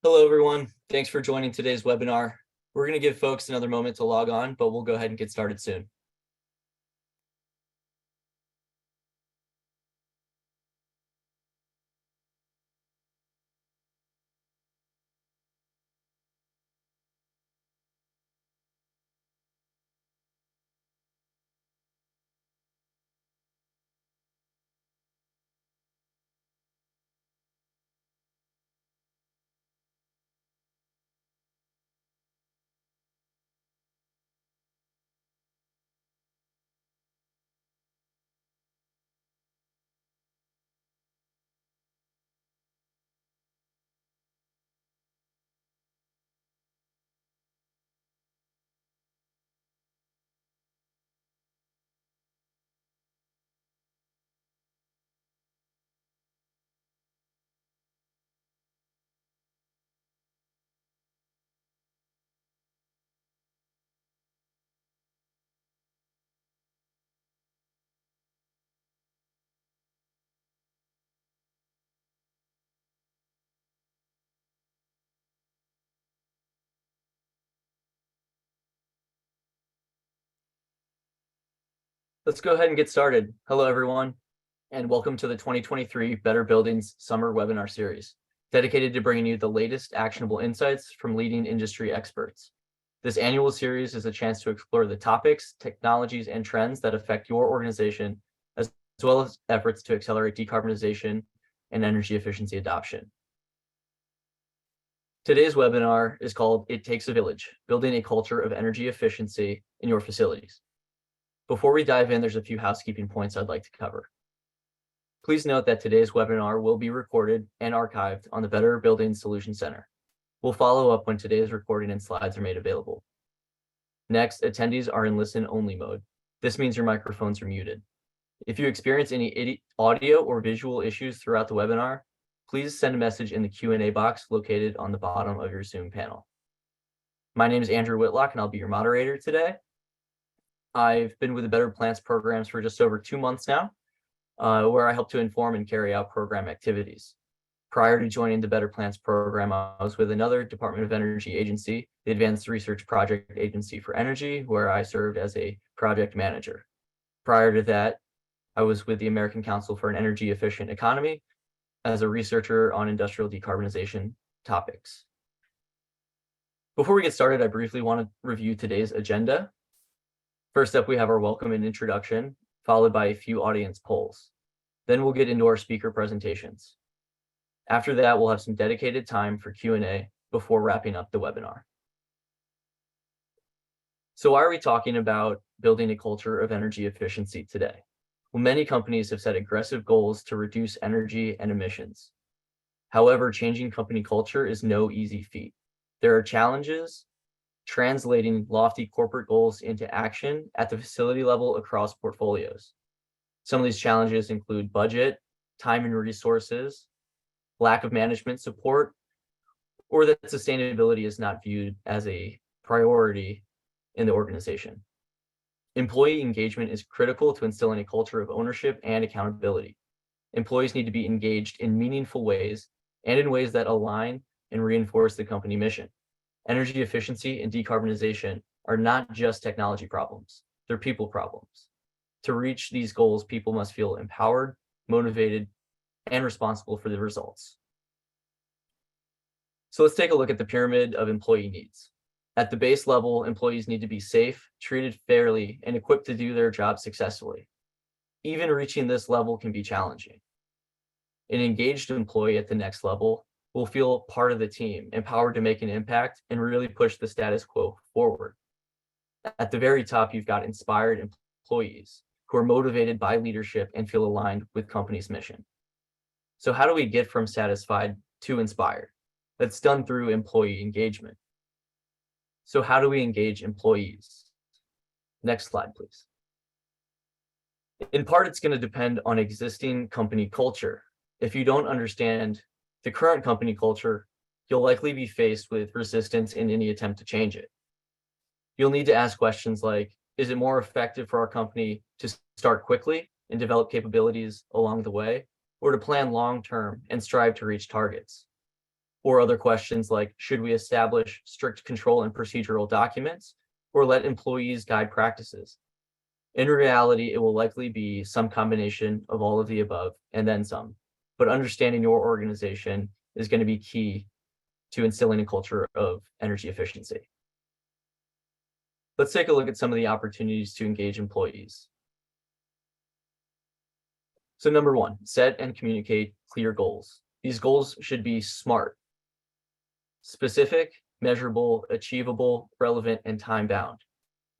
Hello, everyone. Thanks for joining today's webinar. We're going to give folks another moment to log on, but we'll go ahead and get started soon. Let's go ahead and get started. Hello, everyone, and welcome to the 2023 Better Buildings Summer Webinar Series, dedicated to bringing you the latest actionable insights from leading industry experts. This annual series is a chance to explore the topics, technologies, and trends that affect your organization, as well as efforts to accelerate decarbonization and energy efficiency adoption. Today's webinar is called It Takes a Village, Building a Culture of Energy Efficiency in Your Facilities. Before we dive in, there's a few housekeeping points I'd like to cover. Please note that today's webinar will be recorded and archived on the Better Buildings Solutions Center. We'll follow up when today's recording and slides are made available. Next, attendees are in listen-only mode. This means your microphones are muted. If you experience any audio or visual issues throughout the webinar, please send a message in the Q&A box located on the bottom of your Zoom panel. My name is Andrew Whitlock, and I'll be your moderator today. I've been with the Better Plants programs for just over 2 months now, where I help to inform and carry out program activities. Prior to joining the Better Plants program, I was with another Department of Energy agency, the Advanced Research Project Agency for Energy, where I served as a project manager. Prior to that, I was with the American Council for an Energy Efficient Economy as a researcher on industrial decarbonization topics. Before we get started, I briefly want to review today's agenda. First up, we have our welcome and introduction, followed by a few audience polls. Then we'll get into our speaker presentations. After that, we'll have some dedicated time for Q&A before wrapping up the webinar. So why are we talking about building a culture of energy efficiency today? Well, many companies have set aggressive goals to reduce energy and emissions. However, changing company culture is no easy feat. There are challenges translating lofty corporate goals into action at the facility level across portfolios. Some of these challenges include budget, time and resources, lack of management support, or that sustainability is not viewed as a priority in the organization. Employee engagement is critical to instilling a culture of ownership and accountability. Employees need to be engaged in meaningful ways and in ways that align and reinforce the company mission. Energy efficiency and decarbonization are not just technology problems, they're people problems. To reach these goals, people must feel empowered, motivated, and responsible for the results. So let's take a look at the pyramid of employee needs. At the base level, employees need to be safe, treated fairly, and equipped to do their job successfully. Even reaching this level can be challenging. An engaged employee at the next level will feel part of the team, empowered to make an impact and really push the status quo forward. At the very top, you've got inspired employees who are motivated by leadership and feel aligned with company's mission. So how do we get from satisfied to inspired? That's done through employee engagement. So how do we engage employees? Next slide, please. In part, it's going to depend on existing company culture. If you don't understand the current company culture, you'll likely be faced with resistance in any attempt to change it. You'll need to ask questions like, is it more effective for our company to start quickly and develop capabilities along the way, or to plan long-term and strive to reach targets? Or other questions like, should we establish strict control and procedural documents or let employees guide practices? In reality, it will likely be some combination of all of the above and then some, but understanding your organization is going to be key to instilling a culture of energy efficiency. Let's take a look at some of the opportunities to engage employees. So number one, set and communicate clear goals. These goals should be SMART: specific, measurable, achievable, relevant, and time-bound.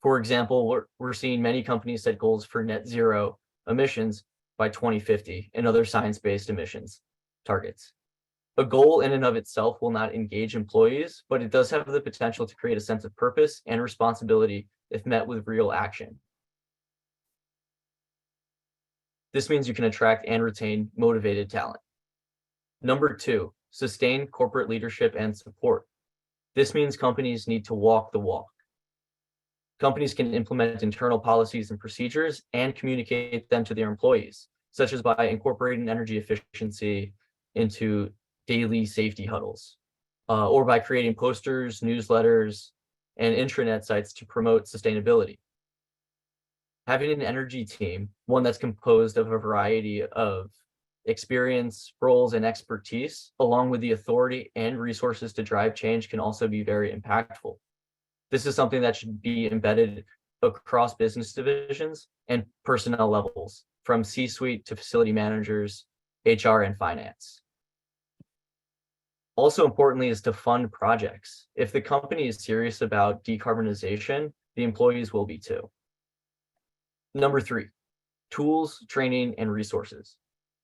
For example, we're seeing many companies set goals for net zero emissions by 2050 and other science-based emissions targets. A goal in and of itself will not engage employees, but it does have the potential to create a sense of purpose and responsibility if met with real action. This means you can attract and retain motivated talent. Number two, sustain corporate leadership and support. This means companies need to walk the walk. Companies can implement internal policies and procedures and communicate them to their employees, such as by incorporating energy efficiency into daily safety huddles, or by creating posters, newsletters, and intranet sites to promote sustainability. Having an energy team, one that's composed of a variety of experience, roles, and expertise, along with the authority and resources to drive change, can also be very impactful. This is something that should be embedded across business divisions and personnel levels, from C-suite to facility managers, HR, and finance. Also importantly is to fund projects. If the company is serious about decarbonization, the employees will be too. Number three, tools, training, and resources.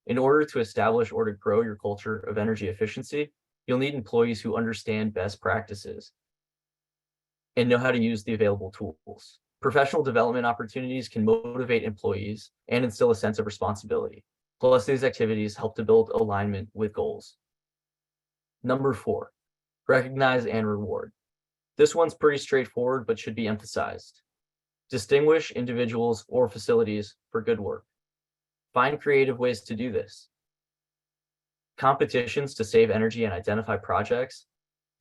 In order to establish or to grow your culture of energy efficiency, you'll need employees who understand best practices and know how to use the available tools. Professional development opportunities can motivate employees and instill a sense of responsibility. Plus, these activities help to build alignment with goals. Number four, recognize and reward. This one's pretty straightforward, but should be emphasized. Distinguish individuals or facilities for good work. Find creative ways to do this. Competitions to save energy and identify projects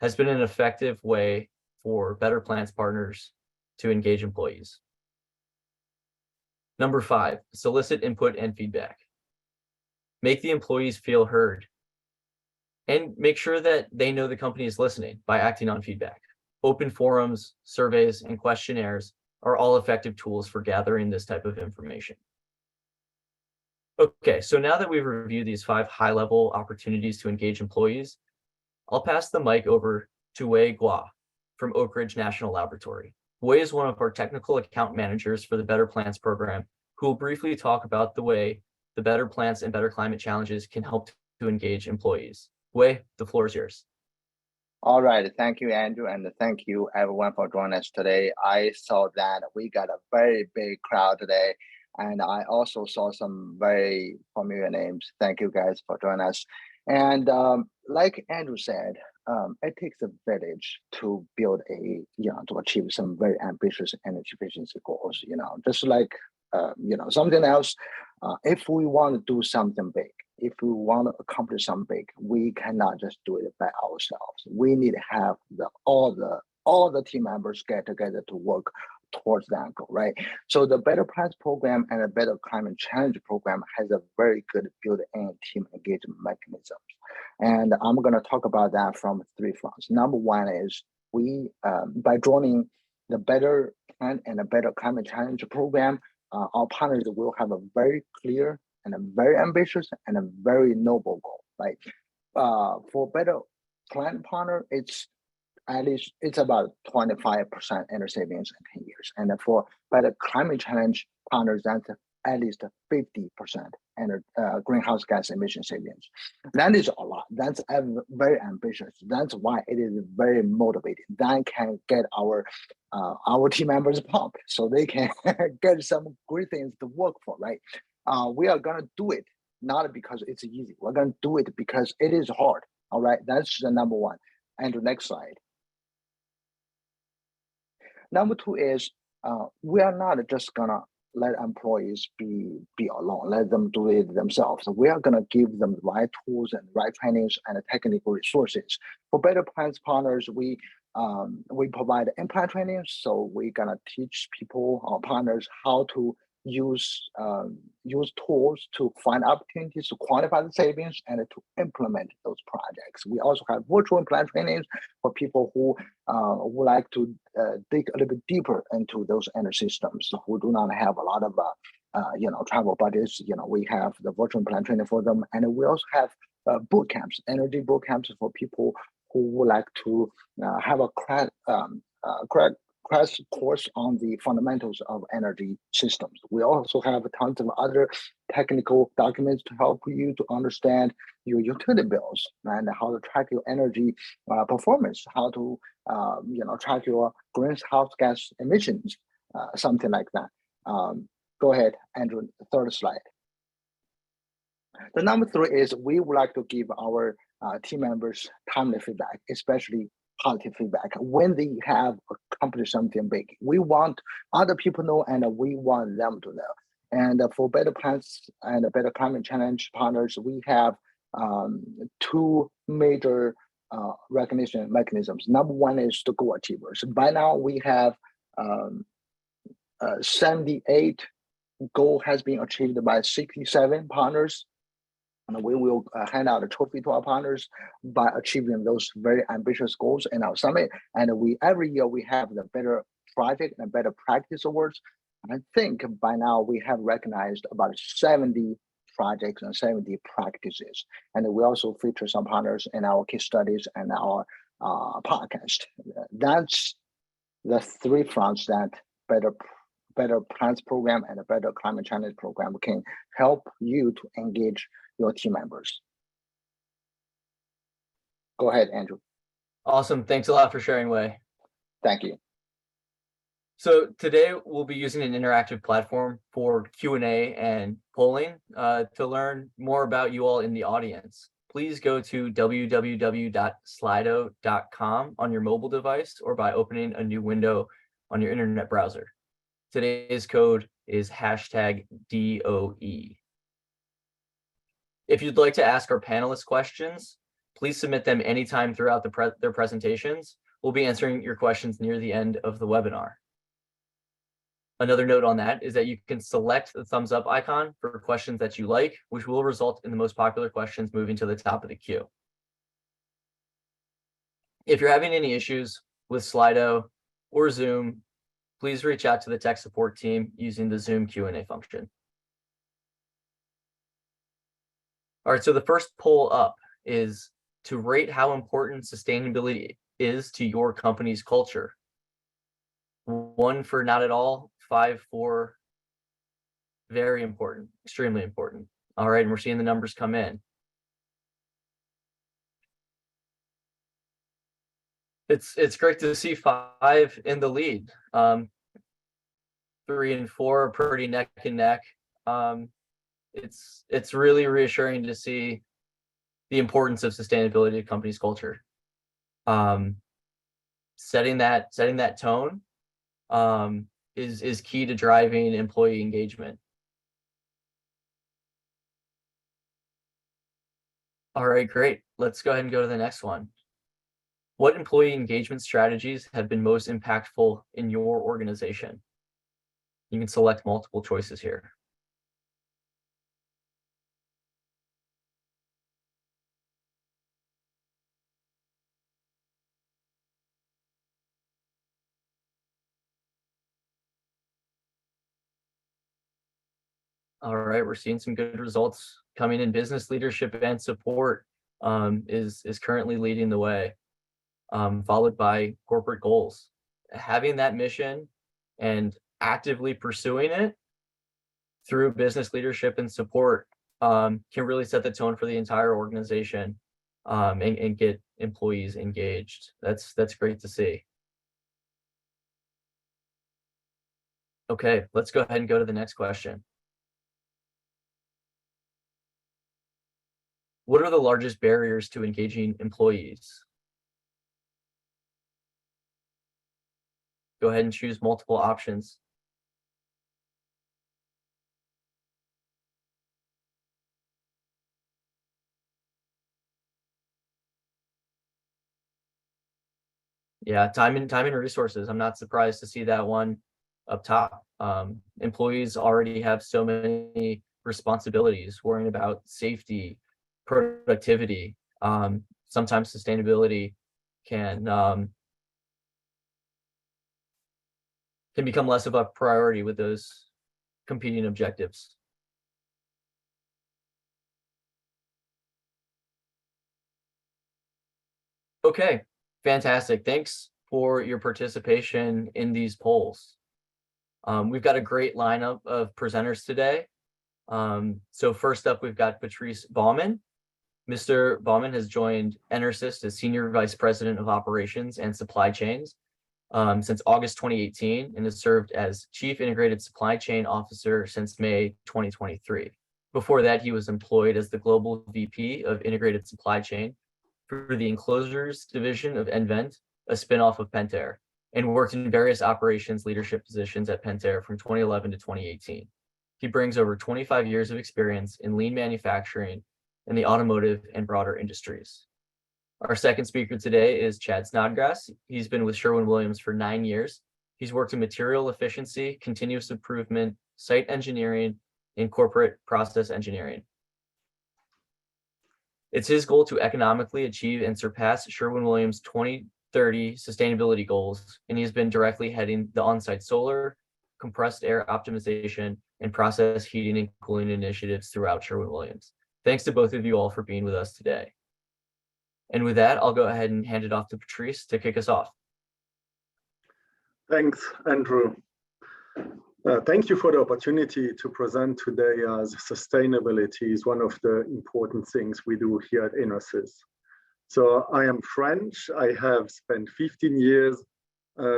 has been an effective way for Better Plants partners to engage employees. Number five, solicit input and feedback. Make the employees feel heard and make sure that they know the company is listening by acting on feedback. Open forums, surveys, and questionnaires are all effective tools for gathering this type of information. Okay, so now that we've reviewed these 5 high-level opportunities to engage employees, I'll pass the mic over to Wei Gua from Oak Ridge National Laboratory. Wei is one of our technical account managers for the Better Plants program, who will briefly talk about the way the Better Plants and Better Climate challenges can help to engage employees. Wei, the floor is yours. All right, thank you, Andrew, and thank you everyone for joining us today. I saw that we got a very big crowd today, and I also saw some very familiar names. Thank you guys for joining us. And like Andrew said, it takes a village to build to achieve some very ambitious energy efficiency goals. Just like something else. If we want to do something big, if we want to accomplish something big, we cannot just do it by ourselves. We need to have all the team members get together to work towards that goal, right? So the Better Plants program and the Better Climate Challenge program has a very good built-in team engagement mechanisms. And I'm going to talk about that from 3 fronts. Number one is we, by joining the Better Plant and the Better Climate Challenge program, our partners will have a very clear and a very ambitious and a very noble goal, right? For Better Plant partner, it's about 25% energy savings in 10 years. And for Better Climate Challenge partners, that's at least 50% greenhouse gas emission savings. That is a lot. That's very ambitious. That's why it is very motivating. That can get our team members pumped so they can get some great things to work for, right? We are gonna do it not because it's easy. We're gonna do it because it is hard. All right, that's the number one. And the next slide. Number two is we are not just gonna let employees be alone, let them do it themselves. We are going to give them the right tools and right trainings and technical resources. For Better Plans partners, we provide implant training, so we're going to teach people, our partners, how to use tools to find opportunities to quantify the savings and to implement those projects. We also have virtual implant trainings for people who would like to dig a little bit deeper into those energy systems, who do not have a lot of travel budgets. We have the virtual implant training for them, and we also have boot camps, energy boot camps for people who would like to have a crash course on the fundamentals of energy systems. We also have tons of other technical documents to help you to understand your utility bills and how to track your energy performance, how to track your greenhouse gas emissions, something like that. Go ahead, Andrew, third slide. The number 3 is we would like to give our team members timely feedback, especially positive feedback when they have accomplished something big. We want other people to know, and we want them to know. And for Better Plans and Better Climate Challenge partners, we have 2 major recognition mechanisms. Number 1 is the goal achievers. By now, we have 78 goal has been achieved by 67 partners. And we will hand out a trophy to our partners by achieving those very ambitious goals in our summit. And every year we have the Better Project and Better Practice Awards. And I think by now we have recognized about 70 projects and 70 practices. And we also feature some partners in our case studies and our podcast. That's the 3 fronts that Better Plans program and a Better Climate Challenge program can help you to engage your team members. Go ahead, Andrew. Awesome. Thanks a lot for sharing, Wei. Thank you. So today we'll be using an interactive platform for Q&A and polling to learn more about you all in the audience. Please go to www.slido.com on your mobile device or by opening a new window on your internet browser. Today's code is #DOE. If you'd like to ask our panelists questions, please submit them anytime throughout their presentations. We'll be answering your questions near the end of the webinar. Another note on that is that you can select the thumbs up icon for questions that you like, which will result in the most popular questions moving to the top of the queue. If you're having any issues with Slido or Zoom, please reach out to the tech support team using the Zoom Q&A function. All right, so the first poll up is to rate how important sustainability is to your company's culture. 1 for not at all, 5 for very important, extremely important. All right, and we're seeing the numbers come in. It's great to see 5 in the lead. 3 and 4 are pretty neck and neck. It's really reassuring to see the importance of sustainability to company's culture. Setting that tone is key to driving employee engagement. All right, great. Let's go ahead and go to the next one. What employee engagement strategies have been most impactful in your organization? You can select multiple choices here. All right, we're seeing some good results coming in. Business leadership and support is currently leading the way, followed by corporate goals. Having that mission and actively pursuing it through business leadership and support can really set the tone for the entire organization and get employees engaged. That's great to see. Okay, let's go ahead and go to the next question. What are the largest barriers to engaging employees? Go ahead and choose multiple options. Yeah, time and resources. I'm not surprised to see that one up top. Employees already have so many responsibilities, worrying about safety, productivity. Sometimes sustainability can become less of a priority with those competing objectives. Okay, fantastic. Thanks for your participation in these polls. We've got a great lineup of presenters today. So first up, we've got Patrice Baumann. Mr. Baumann has joined EnerSys as Senior Vice President of Operations and Supply Chains since August 2018 and has served as Chief Integrated Supply Chain Officer since May 2023. Before that, he was employed as the Global VP of Integrated Supply Chain for the Enclosures Division of nVent, a spinoff of Pentair, and worked in various operations leadership positions at Pentair from 2011 to 2018. He brings over 25 years of experience in lean manufacturing in the automotive and broader industries. Our second speaker today is Chad Snodgrass. He's been with Sherwin-Williams for 9 years. He's worked in material efficiency, continuous improvement, site engineering, and corporate process engineering. It's his goal to economically achieve and surpass Sherwin-Williams' 2030 sustainability goals, and he has been directly heading the on-site solar, compressed air optimization, and process heating and cooling initiatives throughout Sherwin-Williams. Thanks to both of you all for being with us today. And with that, I'll go ahead and hand it off to Patrice to kick us off. Thanks, Andrew. Thank you for the opportunity to present today, as sustainability is one of the important things we do here at EnerSys. So I am French. I have spent 15 years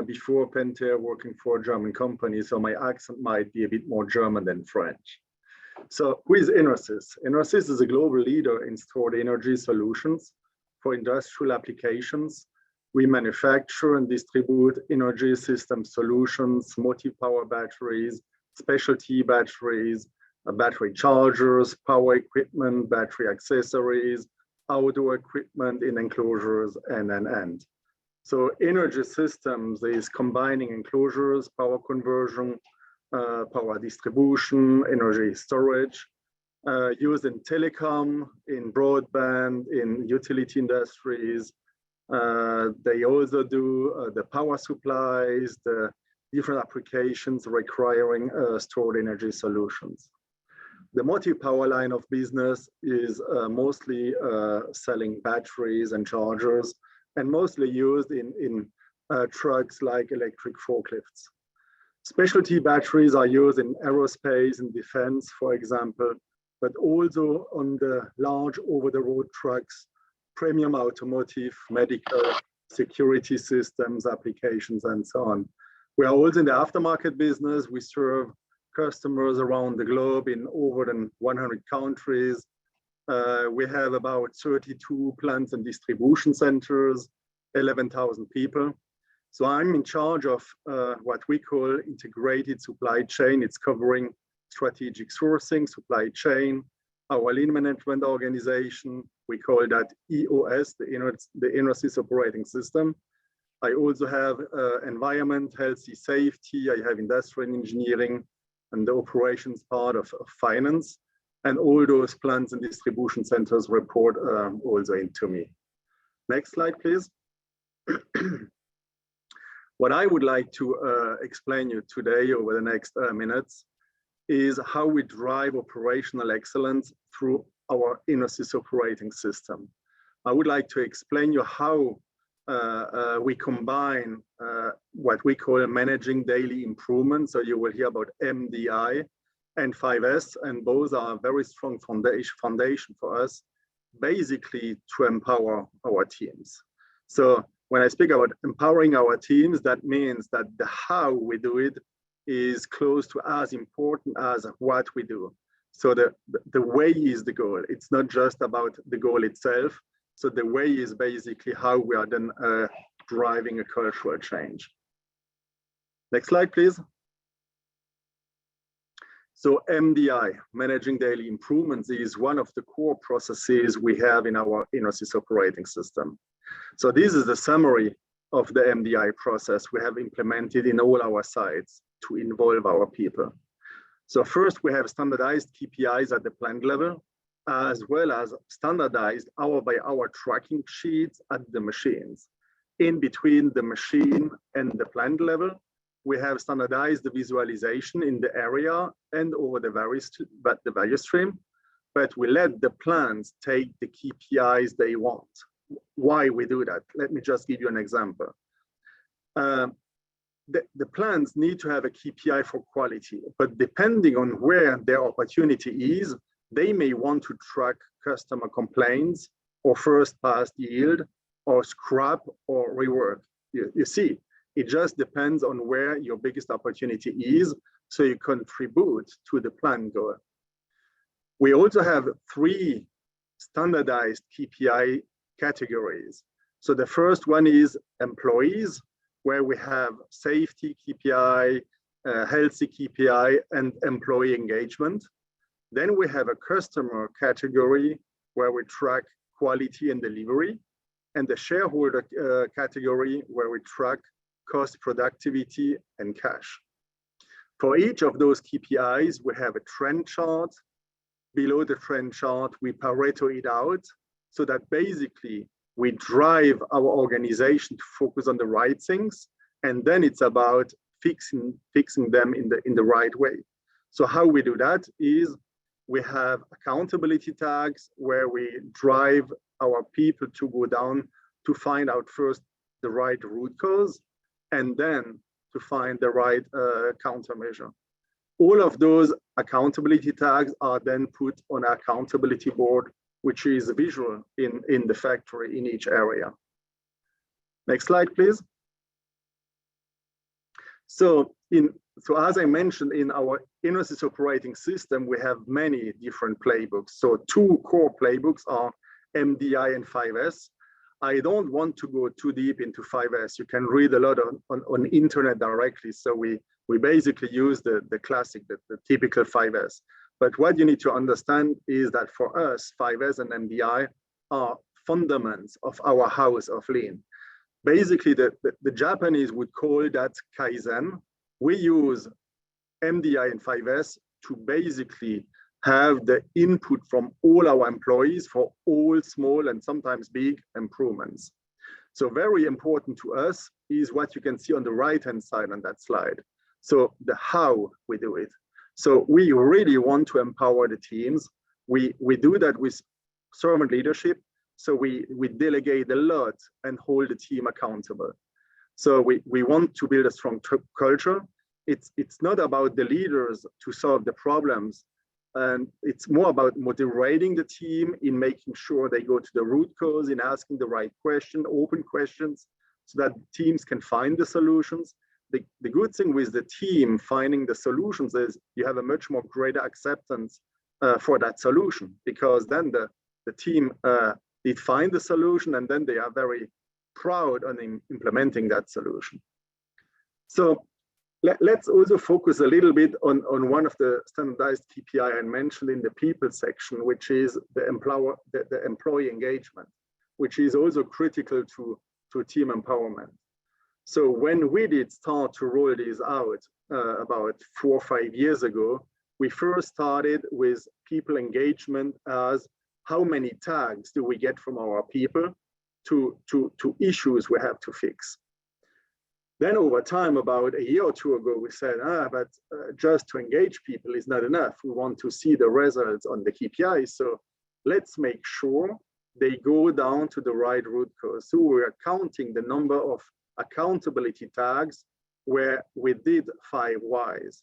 before Pentair working for a German company, so my accent might be a bit more German than French. So who is EnerSys? EnerSys is a global leader in stored energy solutions for industrial applications. We manufacture and distribute energy system solutions, multi-power batteries, specialty batteries, battery chargers, power equipment, battery accessories, outdoor equipment in enclosures, and. So energy systems is combining enclosures, power conversion, power distribution, energy storage, used in telecom, in broadband, in utility industries. They also do the power supplies, the different applications requiring stored energy solutions. The multi-power line of business is mostly selling batteries and chargers, and mostly used in trucks like electric forklifts. Specialty batteries are used in aerospace and defense, for example, but also on the large over-the-road trucks, premium automotive, medical, security systems, applications, and so on. We are also in the aftermarket business. We serve customers around the globe in over than 100 countries. We have about 32 plants and distribution centers, 11,000 people. So I'm in charge of what we call integrated supply chain. It's covering strategic sourcing, supply chain, our lean management organization. We call that EOS, the EnerSys Operating System. I also have environment, healthy safety. I have industrial engineering and the operations part of finance. And all those plants and distribution centers report also into me. Next slide, please. What I would like to explain you today over the next minutes is how we drive operational excellence through our EnerSys Operating System. I would like to explain you how we combine what we call managing daily improvement. So you will hear about MDI and 5S, and both are a very strong foundation for us, basically to empower our teams. So when I speak about empowering our teams, that means that the how we do it is close to as important as what we do. So the way is the goal. It's not just about the goal itself. So the way is basically how we are then driving a cultural change. Next slide, please. So MDI, Managing Daily Improvements, is one of the core processes we have in our EnerSys Operating System. So this is a summary of the MDI process we have implemented in all our sites to involve our people. So first, we have standardized KPIs at the plant level, as well as standardized hour-by-hour tracking sheets at the machines. In between the machine and the plant level, we have standardized the visualization in the area and over the value stream, but we let the plants take the KPIs they want. Why we do that? Let me just give you an example. The plants need to have a KPI for quality, but depending on where their opportunity is, they may want to track customer complaints or first pass yield or scrap or rework. You see, it just depends on where your biggest opportunity is, so you contribute to the plant goal. We also have 3 standardized KPI categories. So the first one is employees, where we have safety KPI, healthy KPI, and employee engagement. Then we have a customer category where we track quality and delivery, and the shareholder category where we track cost, productivity, and cash. For each of those KPIs, we have a trend chart. Below the trend chart, we Pareto it out so that basically we drive our organization to focus on the right things, and then it's about fixing them in the right way. So how we do that is we have accountability tags where we drive our people to go down to find out first the right root cause, and then to find the right countermeasure. All of those accountability tags are then put on an accountability board, which is visual in the factory in each area. Next slide, please. So as I mentioned, in our Inosys operating system, we have many different playbooks. So 2 core playbooks are MDI and 5S. I don't want to go too deep into 5S. You can read a lot on internet directly. So we basically use the classic, the typical 5S. But what you need to understand is that for us, 5S and MDI are fundamentals of our house of Lean. Basically, the Japanese would call that Kaizen. We use MDI and 5S to basically have the input from all our employees for all small and sometimes big improvements. So very important to us is what you can see on the right-hand side on that slide. So the how we do it. So we really want to empower the teams. We do that with servant leadership. So we delegate a lot and hold the team accountable. So we want to build a strong culture. It's not about the leaders to solve the problems. And it's more about motivating the team in making sure they go to the root cause, in asking the right question, open questions, so that teams can find the solutions. The good thing with the team finding the solutions is you have a much more greater acceptance for that solution, because then the team did find the solution, and then they are very proud on implementing that solution. So let's also focus a little bit on one of the standardized KPI I mentioned in the people section, which is the employee engagement, which is also critical to team empowerment. So when we did start to roll these out about 4 or 5 years ago, we first started with people engagement as how many tags do we get from our people to issues we have to fix. Then over time, about a year or 2 ago, we said, but just to engage people is not enough. We want to see the results on the KPIs. So let's make sure they go down to the right root cause. So we're counting the number of accountability tags where we did 5 whys.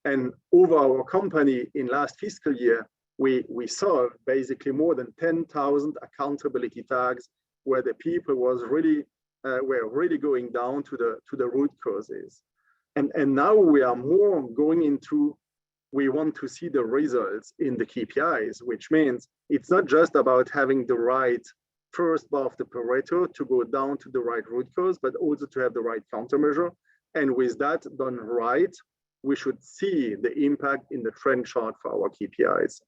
And over our company in last fiscal year, we solved basically more than 10,000 accountability tags where the people were really going down to the root causes. And now we are more going into, we want to see the results in the KPIs, which means it's not just about having the right first bar of the Pareto to go down to the right root cause, but also to have the right countermeasure. And with that done right, we should see the impact in the trend chart for our KPIs.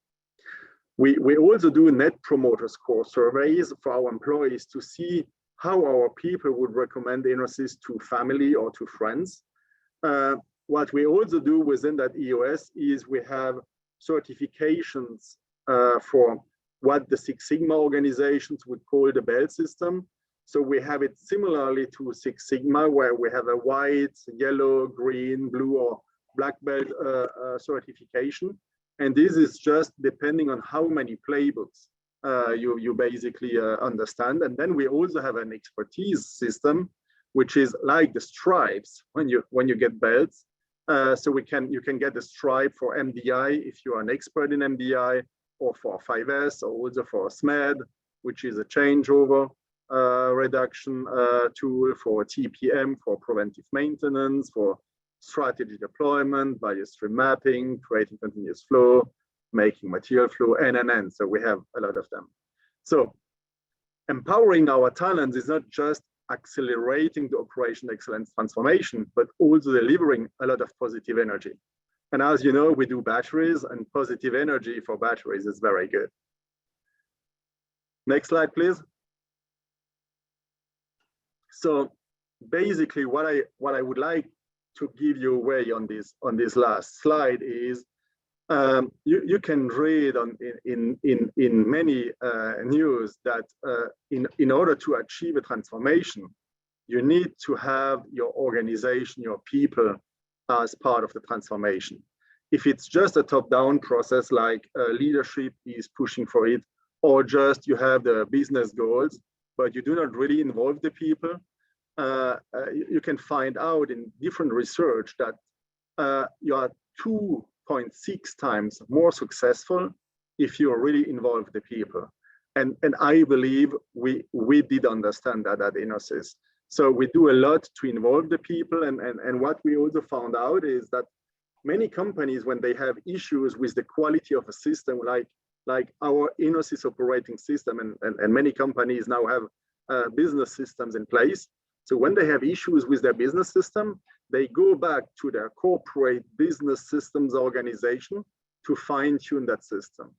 We also do net promoter score surveys for our employees to see how our people would recommend ENOSYS to family or to friends. What we also do within that EOS is we have certifications for what the Six Sigma organizations would call the belt system. So we have it similarly to Six Sigma, where we have a white, yellow, green, blue, or black belt certification. And this is just depending on how many playbooks you basically understand. And then we also have an expertise system, which is like the stripes when you get belts. So you can get a stripe for MDI if you are an expert in MDI, or for 5S, or also for SMED, which is a changeover reduction tool, for TPM, for preventive maintenance, for strategy deployment, biostream mapping, creating continuous flow, making material flow, and. So we have a lot of them. So empowering our talents is not just accelerating the operational excellence transformation, but also delivering a lot of positive energy. And as you know, we do batteries, and positive energy for batteries is very good. Next slide, please. So basically what I would like to give you away on this last slide is you can read in many news that in order to achieve a transformation, you need to have your organization, your people, as part of the transformation. If it's just a top-down process, like leadership is pushing for it, or just you have the business goals, but you do not really involve the people, you can find out in different research that you are 2.6 times more successful if you really involve the people. And I believe we did understand that at ENOSYS. So we do a lot to involve the people, and what we also found out is that many companies, when they have issues with the quality of a system, like our ENOSYS operating system, and many companies now have business systems in place. So when they have issues with their business system, they go back to their corporate business systems organization to fine-tune that system.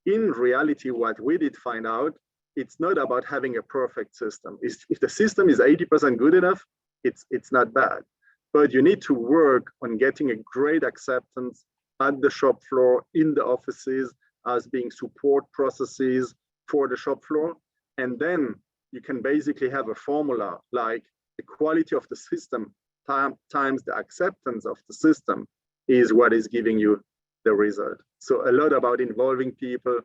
In reality, what we did find out, it's not about having a perfect system. If the system is 80% good enough, it's not bad. But you need to work on getting a great acceptance at the shop floor, in the offices, as being support processes for the shop floor. And then you can basically have a formula like the quality of the system times the acceptance of the system is what is giving you the result. So a lot about involving people,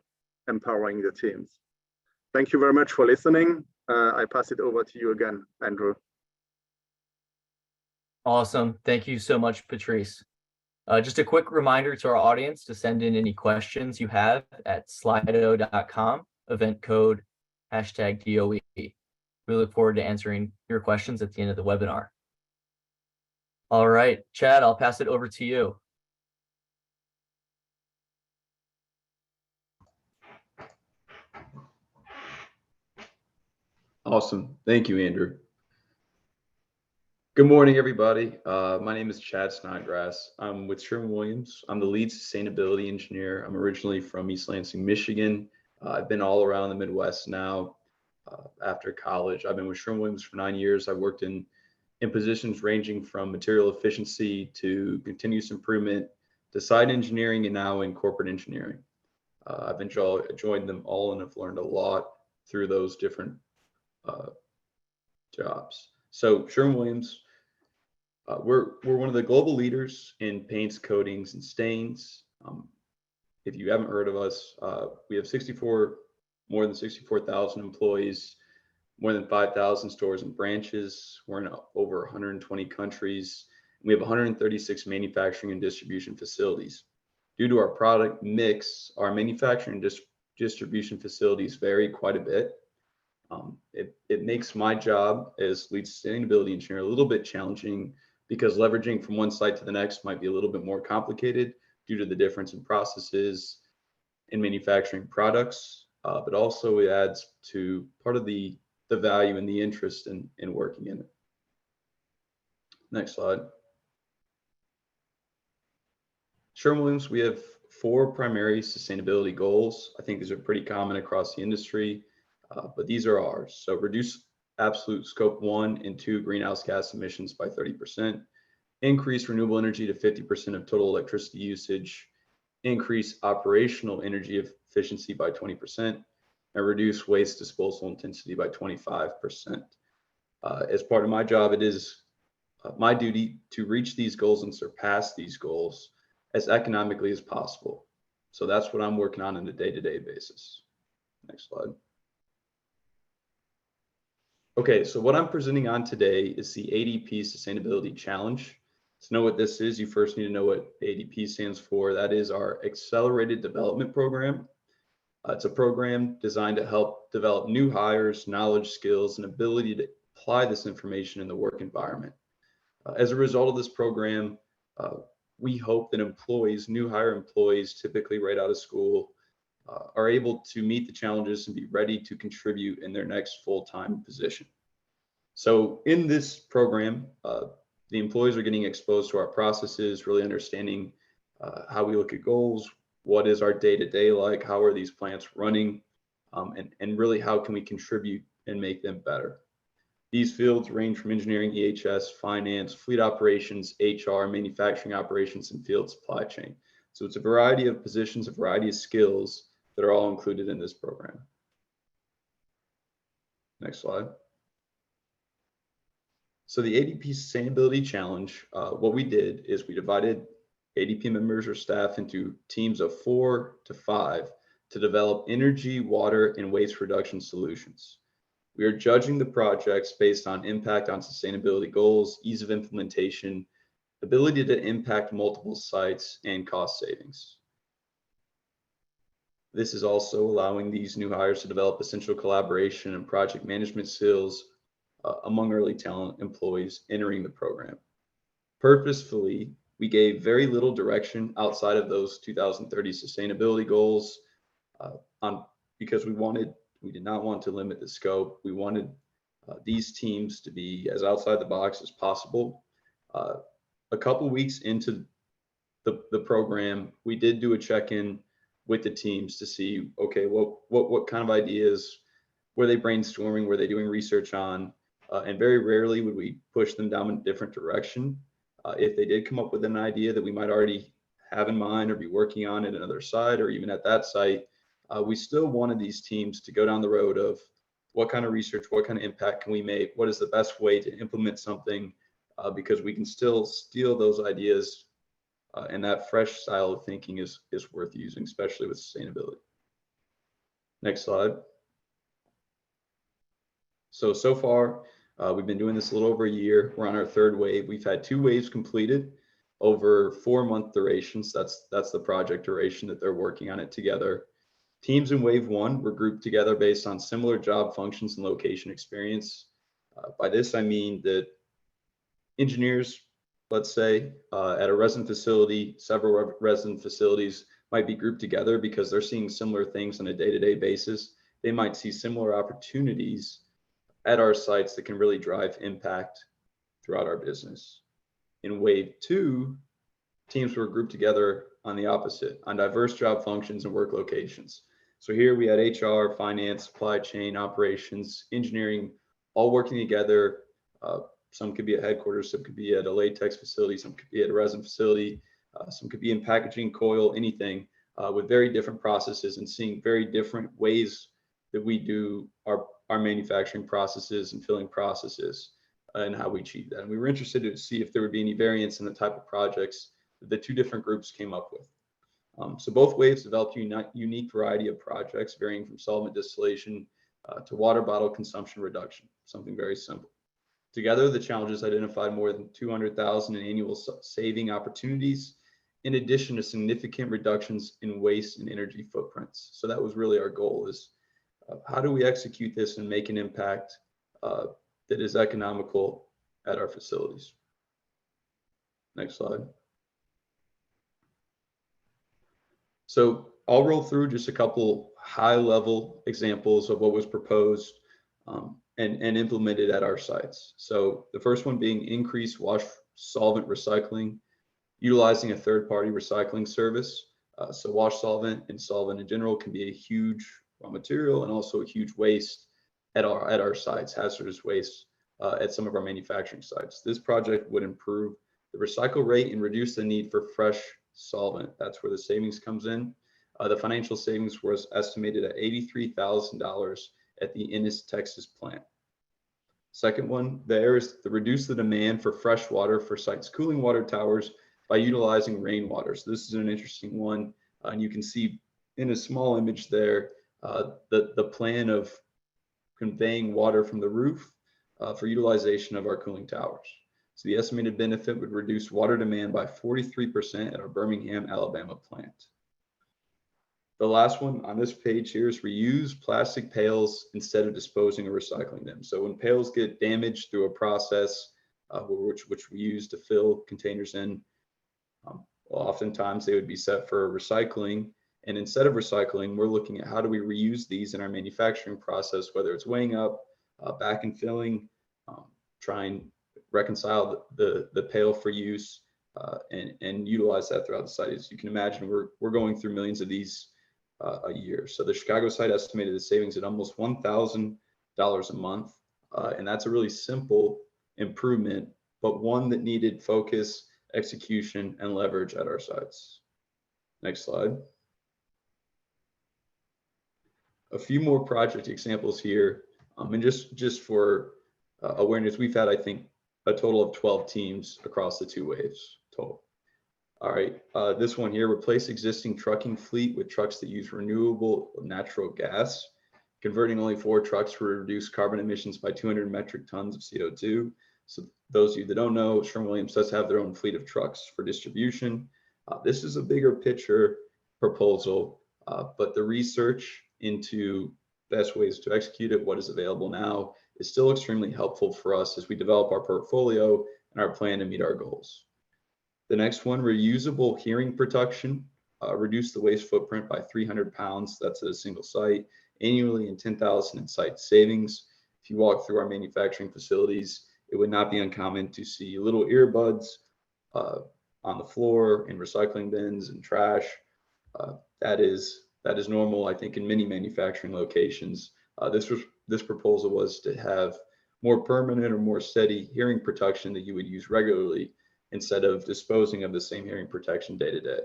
empowering the teams. Thank you very much for listening. I pass it over to you again, Andrew. Awesome. Thank you so much, Patrice. Just a quick reminder to our audience to send in any questions you have at slido.com, event code #DOE. We look forward to answering your questions at the end of the webinar. All right, Chad, I'll pass it over to you. Awesome. Thank you, Andrew. Good morning, everybody. My name is Chad Snodgrass. I'm with Sherwin-Williams. I'm the lead sustainability engineer. I'm originally from East Lansing, Michigan. I've been all around the Midwest now. After college, I've been with Sherwin-Williams for 9 years. I've worked in positions ranging from material efficiency to continuous improvement to site engineering, and now in corporate engineering. I've enjoyed them all and have learned a lot through those different jobs. So Sherwin-Williams, we're one of the global leaders in paints, coatings, and stains. If you haven't heard of us, we have more than 64,000 employees, more than 5,000 stores and branches. We're in over 120 countries. We have 136 manufacturing and distribution facilities. Due to our product mix, our manufacturing and distribution facilities vary quite a bit. It makes my job as lead sustainability engineer a little bit challenging, because leveraging from one site to the next might be a little bit more complicated due to the difference in processes in manufacturing products, but also it adds to part of the value and the interest in working in it. Next slide. Sherwin-Williams, we have 4 primary sustainability goals. I think these are pretty common across the industry, but these are ours. So reduce absolute scope 1 and 2 greenhouse gas emissions by 30%, increase renewable energy to 50% of total electricity usage, increase operational energy efficiency by 20%, and reduce waste disposal intensity by 25%. As part of my job, it is my duty to reach these goals and surpass these goals as economically as possible. So that's what I'm working on a day-to-day basis. Next slide. Okay, so what I'm presenting on today is the ADP Sustainability Challenge. To know what this is, you first need to know what ADP stands for. That is our Accelerated Development Program. It's a program designed to help develop new hires, knowledge, skills, and ability to apply this information in the work environment. As a result of this program, we hope that employees, new hire employees, typically right out of school, are able to meet the challenges and be ready to contribute in their next full-time position. So in this program, the employees are getting exposed to our processes, really understanding how we look at goals, what is our day-to-day like, how are these plants running, and really how can we contribute and make them better. These fields range from engineering, EHS, finance, fleet operations, HR, manufacturing operations, and field supply chain. So it's a variety of positions, a variety of skills that are all included in this program. Next slide. So the ADP Sustainability Challenge, what we did is we divided ADP members or staff into teams of 4 to 5 to develop energy, water, and waste reduction solutions. We are judging the projects based on impact on sustainability goals, ease of implementation, ability to impact multiple sites, and cost savings. This is also allowing these new hires to develop essential collaboration and project management skills among early talent employees entering the program. Purposefully, we gave very little direction outside of those 2030 sustainability goals because we did not want to limit the scope. We wanted these teams to be as outside the box as possible. A couple weeks into the program, we did do a check-in with the teams to see, okay, what kind of ideas were they brainstorming, were they doing research on, and very rarely would we push them down a different direction. If they did come up with an idea that we might already have in mind or be working on at another site or even at that site, we still wanted these teams to go down the road of what kind of research, what kind of impact can we make, what is the best way to implement something, because we can still steal those ideas, and that fresh style of thinking is worth using, especially with sustainability. Next slide. So far, we've been doing this a little over a year. We're on our 3rd wave. We've had 2 waves completed over 4-month durations. That's the project duration that they're working on it together. Teams in wave 1 were grouped together based on similar job functions and location experience. By this, I mean that engineers, let's say, at a resin facility, several resin facilities might be grouped together because they're seeing similar things on a day-to-day basis. They might see similar opportunities at our sites that can really drive impact throughout our business. In wave 2, teams were grouped together on the opposite, on diverse job functions and work locations. So here we had HR, finance, supply chain, operations, engineering, all working together. Some could be at headquarters, some could be at a latex facility, some could be at a resin facility, some could be in packaging, coil, anything, with very different processes and seeing very different ways that we do our manufacturing processes and filling processes and how we achieve that. And we were interested to see if there would be any variance in the type of projects that the 2 different groups came up with. So both waves developed a unique variety of projects, varying from solvent distillation to water bottle consumption reduction, something very simple. Together, the challenges identified more than 200,000 in annual saving opportunities, in addition to significant reductions in waste and energy footprints. So that was really our goal, is how do we execute this and make an impact that is economical at our facilities? Next slide. So I'll roll through just a couple high-level examples of what was proposed and implemented at our sites. So the first one being increased wash solvent recycling, utilizing a third-party recycling service. So wash solvent and solvent in general can be a huge raw material and also a huge waste at our sites, hazardous waste at some of our manufacturing sites. This project would improve the recycle rate and reduce the need for fresh solvent. That's where the savings comes in. The financial savings was estimated at $83,000 at the Ennis, Texas plant. Second one there is to reduce the demand for fresh water for sites' cooling water towers by utilizing rainwater. So this is an interesting one. And you can see in a small image there, the plan of conveying water from the roof for utilization of our cooling towers. So the estimated benefit would reduce water demand by 43% at our Birmingham, Alabama plant. The last one on this page here is reuse plastic pails instead of disposing or recycling them. So when pails get damaged through a process which we use to fill containers in, oftentimes they would be set for recycling. And instead of recycling, we're looking at how do we reuse these in our manufacturing process, whether it's weighing up, back and filling, try and reconcile the pail for use and utilize that throughout the site. As you can imagine, we're going through millions of these a year. So the Chicago site estimated the savings at almost $1,000 a month. And that's a really simple improvement, but one that needed focus, execution, and leverage at our sites. Next slide. A few more project examples here. And just for awareness, we've had, I think, a total of 12 teams across the 2 waves total. All right, this one here, replace existing trucking fleet with trucks that use renewable natural gas, converting only 4 trucks to reduce carbon emissions by 200 metric tons of CO2. So those of you that don't know, Sherwin-Williams does have their own fleet of trucks for distribution. This is a bigger picture proposal, but the research into best ways to execute it, what is available now, is still extremely helpful for us as we develop our portfolio and our plan to meet our goals. The next one, reusable hearing protection, reduce the waste footprint by 300 pounds. That's at a single site annually, and 10,000 in site savings. If you walk through our manufacturing facilities, it would not be uncommon to see little earbuds on the floor in recycling bins and trash. That is normal, I think, in many manufacturing locations. This proposal was to have more permanent or more steady hearing protection that you would use regularly instead of disposing of the same hearing protection day to day.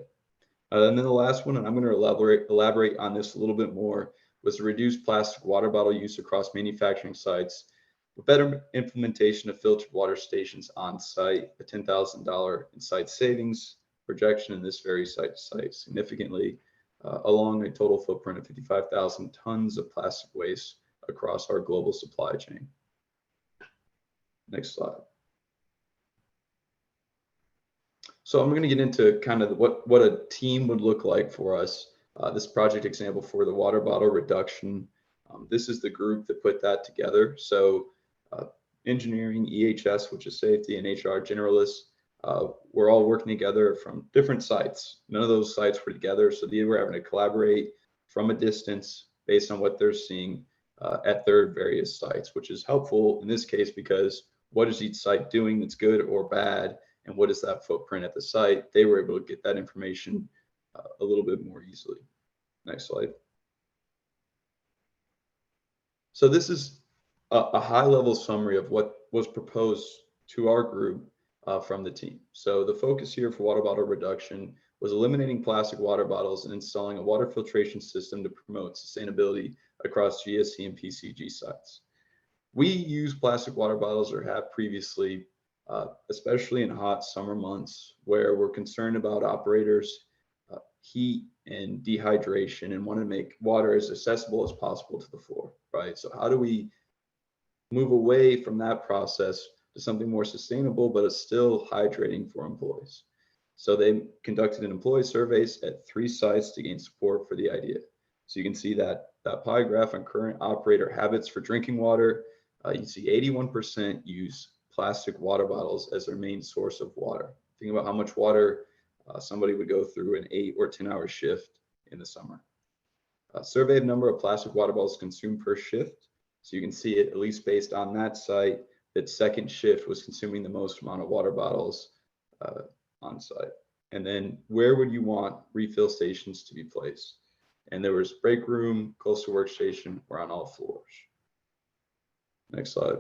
And then the last one, and I'm going to elaborate on this a little bit more, was to reduce plastic water bottle use across manufacturing sites with better implementation of filtered water stations on site, a $10,000 in site savings projection in this very site significantly, along a total footprint of 55,000 tons of plastic waste across our global supply chain. Next slide. So I'm going to get into kind of what a team would look like for us. This project example for the water bottle reduction. This is the group that put that together. So engineering, EHS, which is safety, and HR generalists, we're all working together from different sites. None of those sites were together, so they were having to collaborate from a distance based on what they're seeing at their various sites, which is helpful in this case because what is each site doing that's good or bad, and what is that footprint at the site? They were able to get that information a little bit more easily. Next slide. So this is a high-level summary of what was proposed to our group from the team. So the focus here for water bottle reduction was eliminating plastic water bottles and installing a water filtration system to promote sustainability across GSE and PCG sites. We use plastic water bottles or have previously, especially in hot summer months where we're concerned about operators' heat and dehydration and want to make water as accessible as possible to the floor, right? So how do we move away from that process to something more sustainable, but it's still hydrating for employees? So they conducted an employee surveys at 3 sites to gain support for the idea. So you can see that pie graph on current operator habits for drinking water. You see 81% use plastic water bottles as their main source of water. Think about how much water somebody would go through an 8 or 10-hour shift in the summer. Surveyed number of plastic water bottles consumed per shift. So you can see it, at least based on that site, that second shift was consuming the most amount of water bottles on site. And then where would you want refill stations to be placed? And there was break room, close to workstation, or on all floors. Next slide.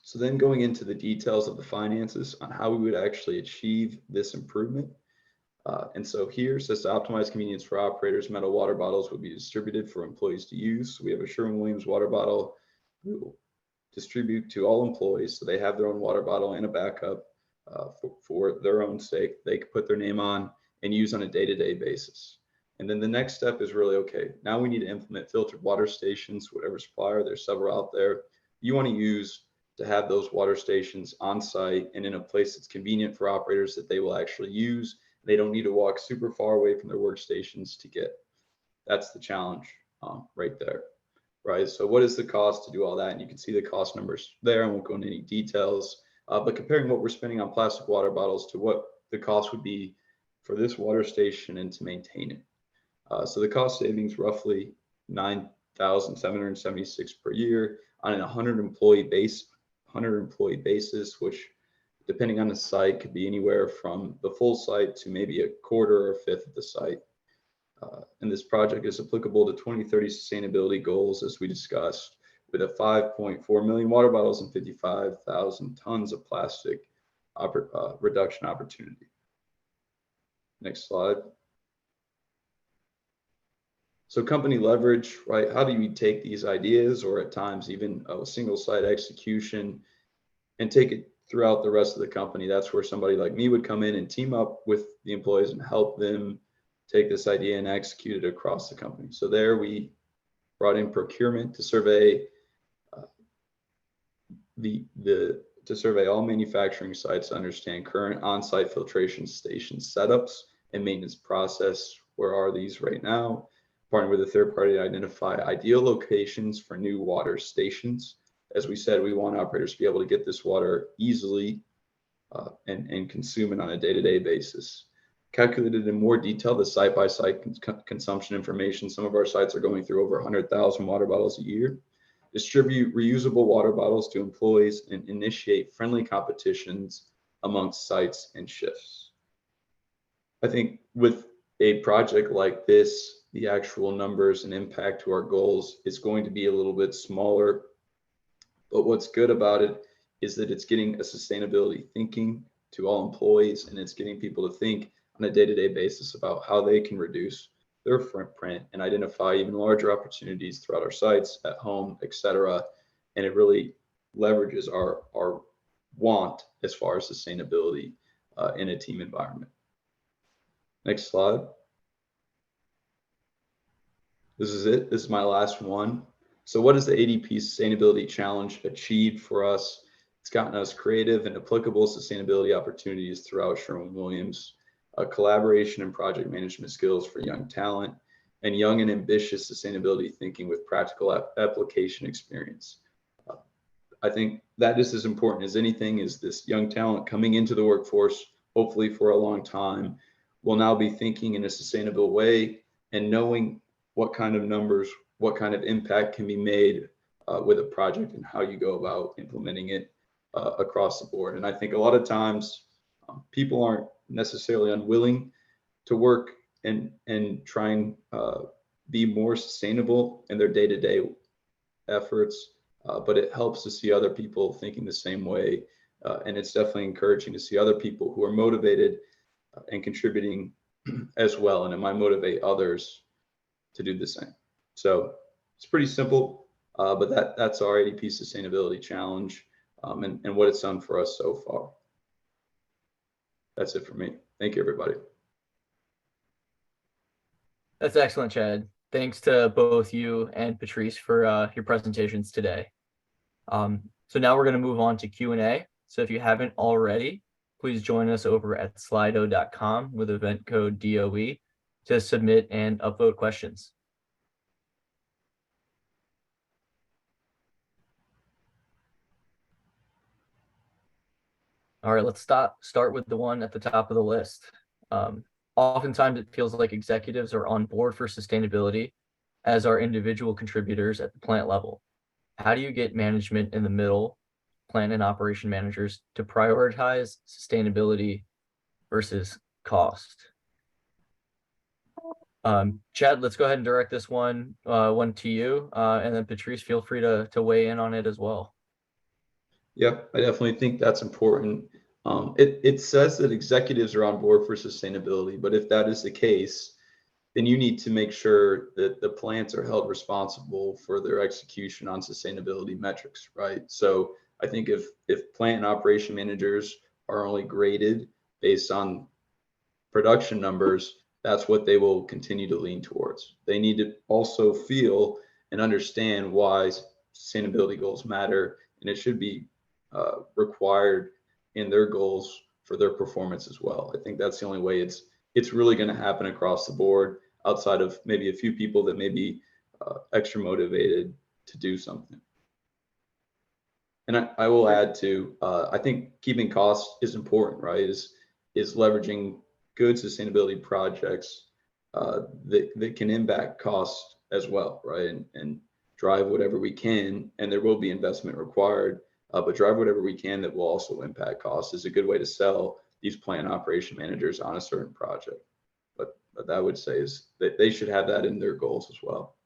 So then going into the details of the finances on how we would actually achieve this improvement. And so here it says to optimize convenience for operators, metal water bottles will be distributed for employees to use. So we have a Sherwin-Williams water bottle we will distribute to all employees, so they have their own water bottle and a backup for their own sake. They can put their name on and use on a day-to-day basis. And then the next step is really, okay, now we need to implement filtered water stations, whatever supplier, there's several out there you want to use to have those water stations on site and in a place that's convenient for operators that they will actually use. They don't need to walk super far away from their workstations to get. That's the challenge right there, right? So what is the cost to do all that? And you can see the cost numbers there. I won't go into any details, but comparing what we're spending on plastic water bottles to what the cost would be for this water station and to maintain it. So the cost savings roughly $9,776 per year on a 100 employee basis, which depending on the site could be anywhere from the full site to maybe a quarter or a fifth of the site. And this project is applicable to 2030 sustainability goals, as we discussed, with a 5.4 million water bottles and 55,000 tons of plastic reduction opportunity. Next slide. So company leverage, right? How do you take these ideas, or at times even a single site execution, and take it throughout the rest of the company? That's where somebody like me would come in and team up with the employees and help them take this idea and execute it across the company. So there we brought in procurement to survey to survey all manufacturing sites to understand current on-site filtration station setups and maintenance process. Where are these right now? Partner with a third party to identify ideal locations for new water stations. As we said, we want operators to be able to get this water easily and consume it on a day-to-day basis. Calculated in more detail the site-by-site consumption information. Some of our sites are going through over 100,000 water bottles a year. Distribute reusable water bottles to employees and initiate friendly competitions amongst sites and shifts. I think with a project like this, the actual numbers and impact to our goals is going to be a little bit smaller. But what's good about it is that it's getting a sustainability thinking to all employees, and it's getting people to think on a day-to-day basis about how they can reduce their footprint and identify even larger opportunities throughout our sites, at home, etc. And it really leverages our want as far as sustainability in a team environment. Next slide. This is it. This is my last one. So what has the ADP Sustainability Challenge achieved for us? It's gotten us creative and applicable sustainability opportunities throughout Sherwin-Williams, collaboration and project management skills for young talent, and young and ambitious sustainability thinking with practical application experience. I think that is as important as anything is this young talent coming into the workforce, hopefully for a long time, will now be thinking in a sustainable way and knowing what kind of numbers, what kind of impact can be made with a project and how you go about implementing it across the board. And I think a lot of times people aren't necessarily unwilling to work and try and be more sustainable in their day-to-day efforts, but it helps to see other people thinking the same way. And it's definitely encouraging to see other people who are motivated and contributing as well. And it might motivate others to do the same. So it's pretty simple, but that's our ADP Sustainability Challenge and what it's done for us so far. That's it for me. Thank you, everybody. That's excellent, Chad. Thanks to both you and Patrice for your presentations today. So now we're going to move on to Q&A. So if you haven't already, please join us over at slido.com with event code DOE to submit and upvote questions. All right, let's start with the one at the top of the list. Oftentimes it feels like executives are on board for sustainability as are individual contributors at the plant level. How do you get management in the middle, plant and operation managers, to prioritize sustainability versus cost? Chad, let's go ahead and direct this one to you, and then Patrice, feel free to weigh in on it as well. Yeah, I definitely think that's important. It says that executives are on board for sustainability, but if that is the case, then you need to make sure that the plants are held responsible for their execution on sustainability metrics, right? So I think if plant and operation managers are only graded based on production numbers, that's what they will continue to lean towards. They need to also feel and understand why sustainability goals matter, and it should be required in their goals for their performance as well. I think that's the only way it's really going to happen across the board, outside of maybe a few people that may be extra motivated to do something. And I will add to, I think keeping costs is important, right? Is leveraging good sustainability projects that can impact costs as well, right? And drive whatever we can, and there will be investment required, but drive whatever we can that will also impact costs is a good way to sell these plant operation managers on a certain project. But I would say is that they should have that in their goals as well.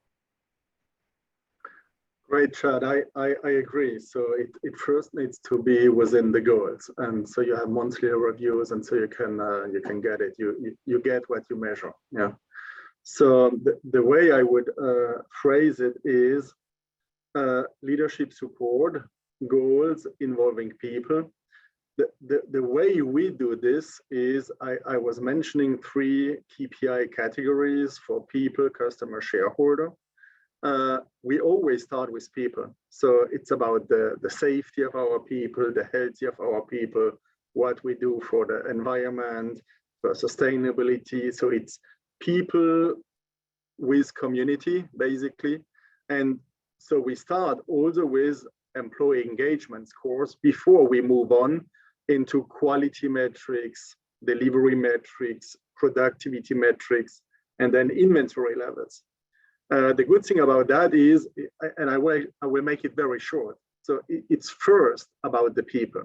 Great, Chad. I agree. So it first needs to be within the goals, and so you have monthly reviews, and so you can get it. You get what you measure. Yeah. So the way I would phrase it is leadership support, goals involving people. The way we do this is I was mentioning 3 KPI categories for people, customer, shareholder. We always start with people. So it's about the safety of our people, the health of our people, what we do for the environment, for sustainability. So it's people with community, basically. And so we start also with employee engagement scores before we move on into quality metrics, delivery metrics, productivity metrics, and then inventory levels. The good thing about that is, and I will make it very short. So it's first about the people.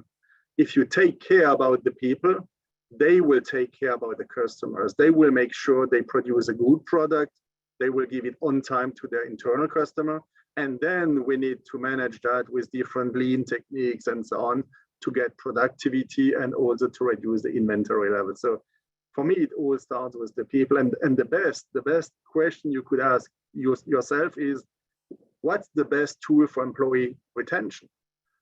If you take care about the people, they will take care about the customers. They will make sure they produce a good product. They will give it on time to their internal customer. And then we need to manage that with different lean techniques and so on to get productivity and also to reduce the inventory level. So for me, it all starts with the people. And the best question you could ask yourself is, what's the best tool for employee retention?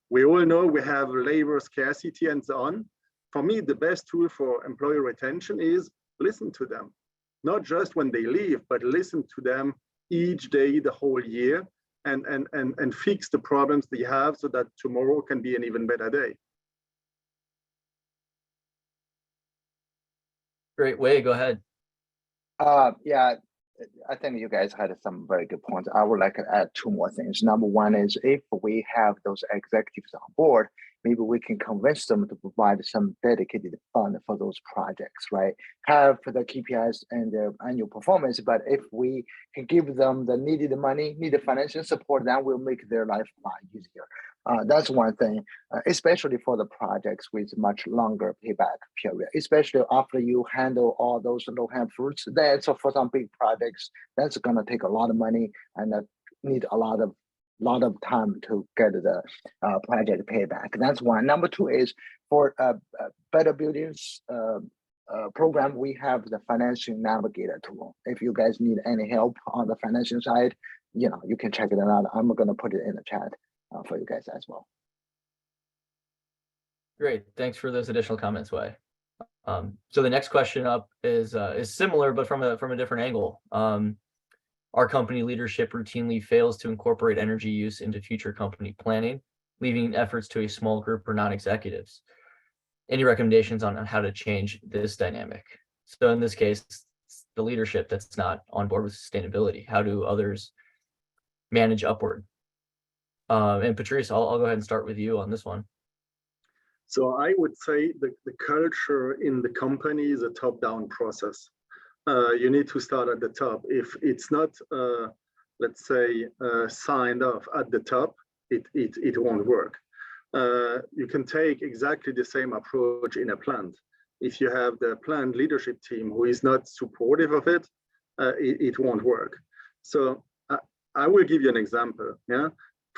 We all know we have labor scarcity and so on. For me, the best tool for employee retention is listen to them. Not just when they leave, but listen to them each day, the whole year, and fix the problems they have so that tomorrow can be an even better day. Great. Wei, go ahead. Yeah, I think you guys had some very good points. I would like to add 2 more things. Number one is if we have those executives on board, maybe we can convince them to provide some dedicated fund for those projects, right? Have the KPIs and their annual performance, but if we can give them the needed money, needed financial support, that will make their life a lot easier. That's one thing, especially for the projects with much longer payback period, especially after you handle all those low-hanging fruits. That's for some big projects, that's gonna take a lot of money and need a lot of time to get the project payback. That's one. Number 2 is for Better Buildings program, we have the Financial Navigator tool. If you guys need any help on the financial side, you can check it out. I'm gonna put it in the chat for you guys as well. Great. Thanks for those additional comments, Wei. So the next question up is similar, but from a different angle. Our company leadership routinely fails to incorporate energy use into future company planning, leaving efforts to a small group or non-executives. Any recommendations on how to change this dynamic? So in this case, the leadership that's not on board with sustainability, how do others manage upward? And Patrice, I'll go ahead and start with you on this one. So I would say the culture in the company is a top-down process. You need to start at the top. If it's not, let's say, signed off at the top, it won't work. You can take exactly the same approach in a plant. If you have the plant leadership team who is not supportive of it, it won't work. So I will give you an example. Yeah,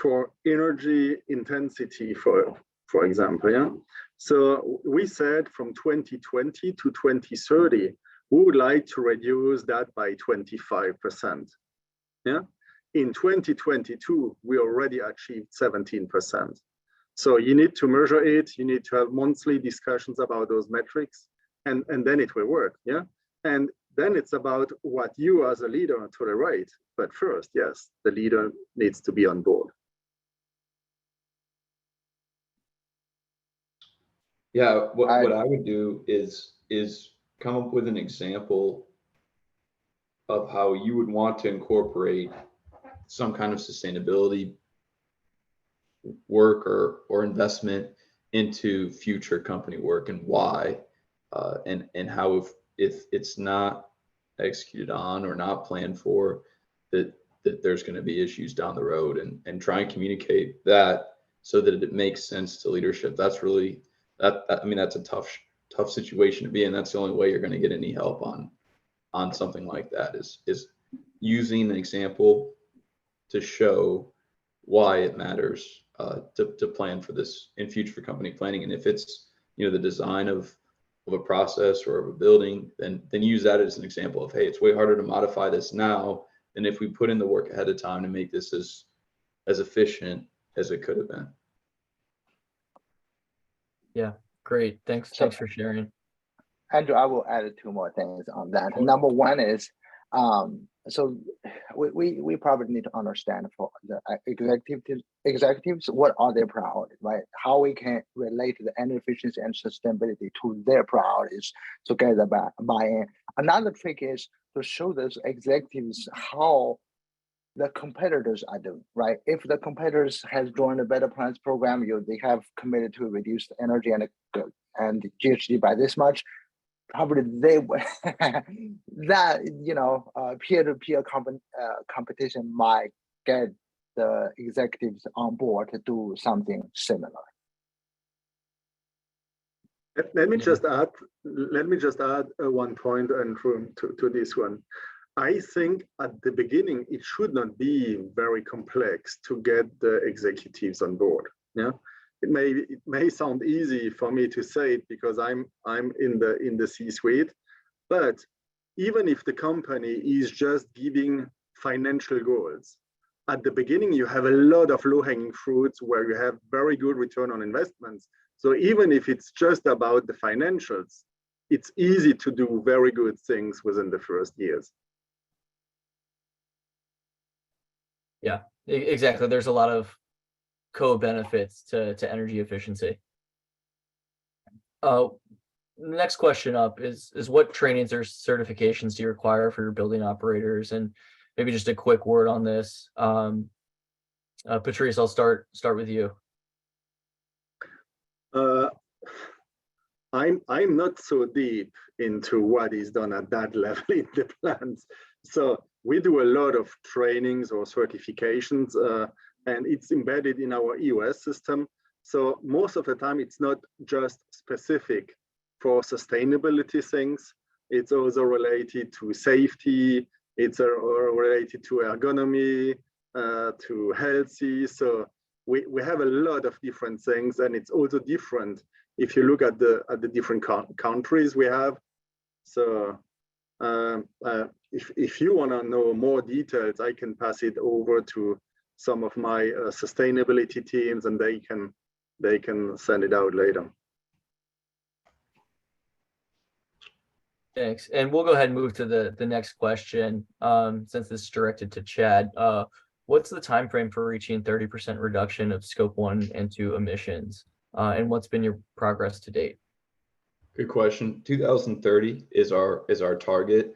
for energy intensity, for example. Yeah, so we said from 2020 to 2030, we would like to reduce that by 25%. Yeah, in 2022, we already achieved 17%. So you need to measure it. You need to have monthly discussions about those metrics, and then it will work. Yeah, and then it's about what you as a leader tolerate. But first, yes, the leader needs to be on board. Yeah, what I would do is come up with an example of how you would want to incorporate some kind of sustainability work or investment into future company work, and why, and how if it's not executed on or not planned for, that there's going to be issues down the road, and try and communicate that so that it makes sense to leadership. That's really I mean, that's a tough situation to be in. That's the only way you're going to get any help on something like that, is using an example to show why it matters to plan for this in future company planning. And if it's, the design of a process or of a building, then use that as an example of, hey, it's way harder to modify this now than if we put in the work ahead of time to make this as efficient as it could have been. Yeah, great. Thanks for sharing. Andrew, I will add two more things on that. Sure. Number one is, so we probably need to understand for the executives, what are their priorities, right? How we can relate the energy efficiency and sustainability to their priorities to get the buy-in. Another trick is to show those executives how the competitors are doing, right? If the competitors has joined a Better Plans program, they have committed to reduce the energy and GHG by this much, probably they that peer-to-peer competition might get the executives on board to do something similar. Let me just add one point, Andrew, to this one. I think at the beginning it should not be very complex to get the executives on board. Yeah. It may sound easy for me to say it because I'm in the C-suite, but even if the company is just giving financial goals, at the beginning you have a lot of low-hanging fruits where you have very good return on investments. So even if it's just about the financials, it's easy to do very good things within the first years. Yeah, exactly. There's a lot of co-benefits to energy efficiency. Next question up is what trainings or certifications do you require for your building operators? And maybe just a quick word on this. Patrice, I'll start with you. I'm not so deep into what is done at that level in the plants. So we do a lot of trainings or certifications, and it's embedded in our EOS system. So most of the time, it's not just specific for sustainability things. It's also related to safety. It's related to ergonomy, to healthy. So we have a lot of different things, and it's also different if you look at the different countries we have. So if you want to know more details, I can pass it over to some of my sustainability teams, and they can send it out later. Thanks. And we'll go ahead and move to the next question, since this is directed to Chad. What's the time frame for reaching 30% reduction of Scope 1 and 2 emissions? And what's been your progress to date? Good question. 2030 is our target.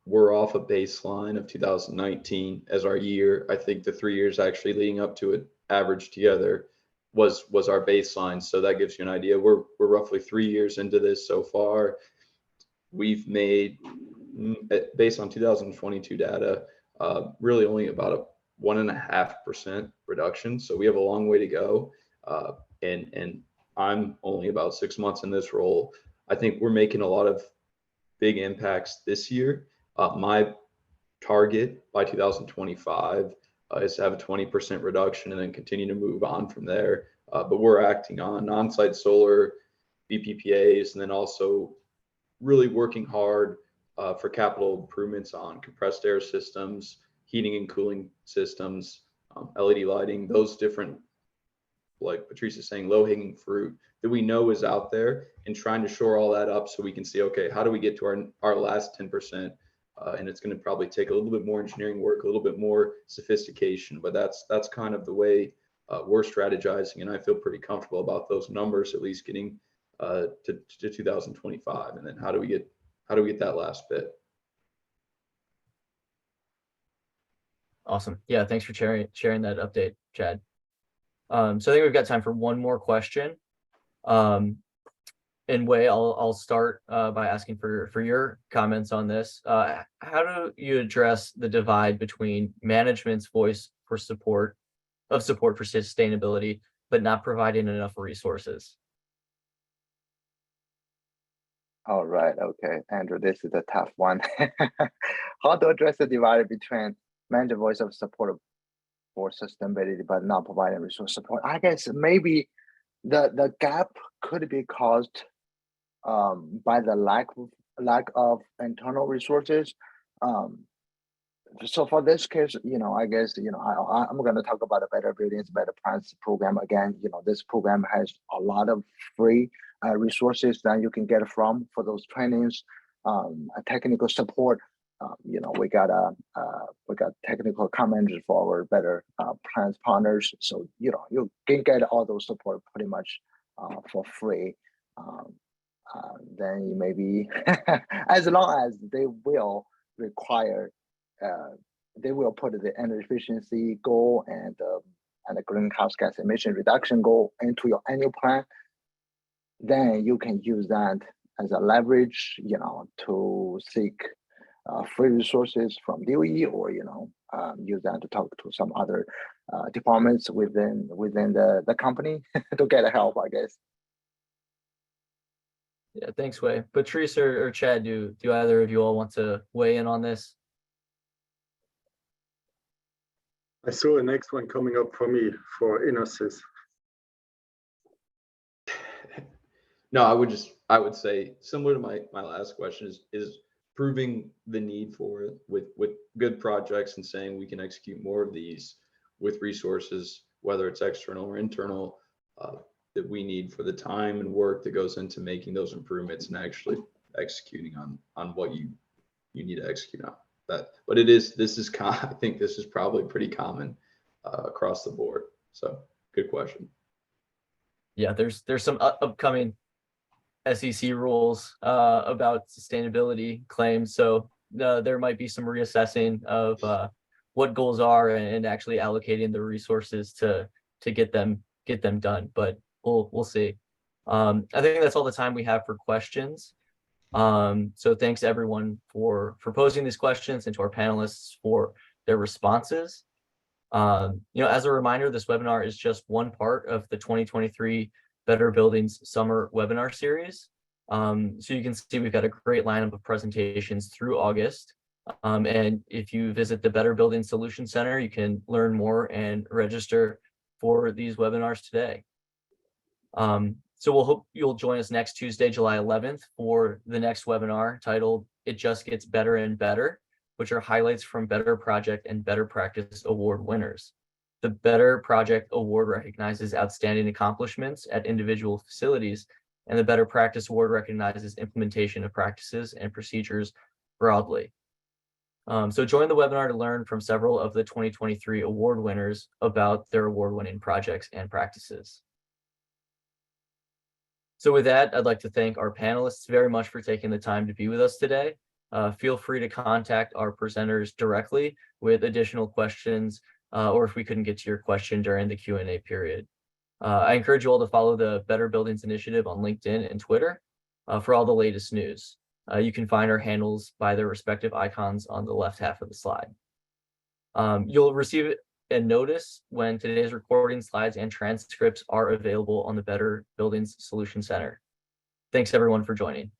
We're off a baseline of 2019 as our year. I think the 3 years actually leading up to it averaged together was our baseline. So that gives you an idea. We're roughly 3 years into this so far. We've made, based on 2022 data, really only about a 1.5% reduction. So we have a long way to go. And I'm only about 6 months in this role. I think we're making a lot of big impacts this year. My target by 2025 is to have a 20% reduction and then continue to move on from there. But we're acting on on-site solar, VPPAs, and then also really working hard for capital improvements on compressed air systems, heating and cooling systems, LED lighting, those different, like Patrice is saying, low-hanging fruit that we know is out there, and trying to shore all that up so we can see, okay, how do we get to our last 10%? And it's going to probably take a little bit more engineering work, a little bit more sophistication, but that's kind of the way we're strategizing, and I feel pretty comfortable about those numbers, at least getting to 2025. And then how do we get that last bit? Awesome. Yeah, thanks for sharing that update, Chad. So I think we've got time for one more question. And Wei, I'll start by asking for your comments on this. How do you address the divide between management's voice for support for sustainability, but not providing enough resources? All right, okay, Andrew, this is a tough one. How to address the divide between management voice of support for sustainability, but not providing resource support? I guess maybe the gap could be caused by the lack of internal resources. So for this case, I guess, I'm going to talk about the Better Buildings, Better Plans program again. This program has a lot of free resources that you can get from for those trainings, technical support. We got technical comments for our Better Plans partners. So, you can get all those support pretty much for free. Then maybe as long as they will require, they will put the energy efficiency goal and the greenhouse gas emission reduction goal into your annual plan, then you can use that as a leverage, to seek free resources from DOE, or use that to talk to some other departments within the company to get help, I guess. Yeah, thanks, Wei. Patrice or Chad, do either of you all want to weigh in on this? I saw a next one coming up for me for Inosys. No, I would say similar to my last question is proving the need for it with good projects and saying we can execute more of these with resources, whether it's external or internal, that we need for the time and work that goes into making those improvements and actually executing on what you need to execute on that. But I think this is probably pretty common across the board. So good question. Yeah, there's some upcoming SEC rules about sustainability claims, so there might be some reassessing of what goals are and actually allocating the resources to get them done. But we'll see. I think that's all the time we have for questions. So thanks everyone for posing these questions, and to our panelists for their responses. As a reminder, this webinar is just one part of the 2023 Better Buildings Summer Webinar Series. So you can see we've got a great lineup of presentations through August. And if you visit the Better Buildings Solution Center, you can learn more and register for these webinars today. So we'll hope you'll join us next Tuesday, July 11th, for the next webinar titled "It Just Gets Better and Better," which are highlights from Better Project and Better Practice Award winners. The Better Project Award recognizes outstanding accomplishments at individual facilities, and the Better Practice Award recognizes implementation of practices and procedures broadly. So join the webinar to learn from several of the 2023 award winners about their award-winning projects and practices. So with that, I'd like to thank our panelists very much for taking the time to be with us today. Feel free to contact our presenters directly with additional questions, or if we couldn't get to your question during the Q&A period. I encourage you all to follow the Better Buildings Initiative on LinkedIn and Twitter for all the latest news. You can find our handles by their respective icons on the left half of the slide. You'll receive a notice when today's recording slides and transcripts are available on the Better Buildings Solution Center. Thanks everyone for joining.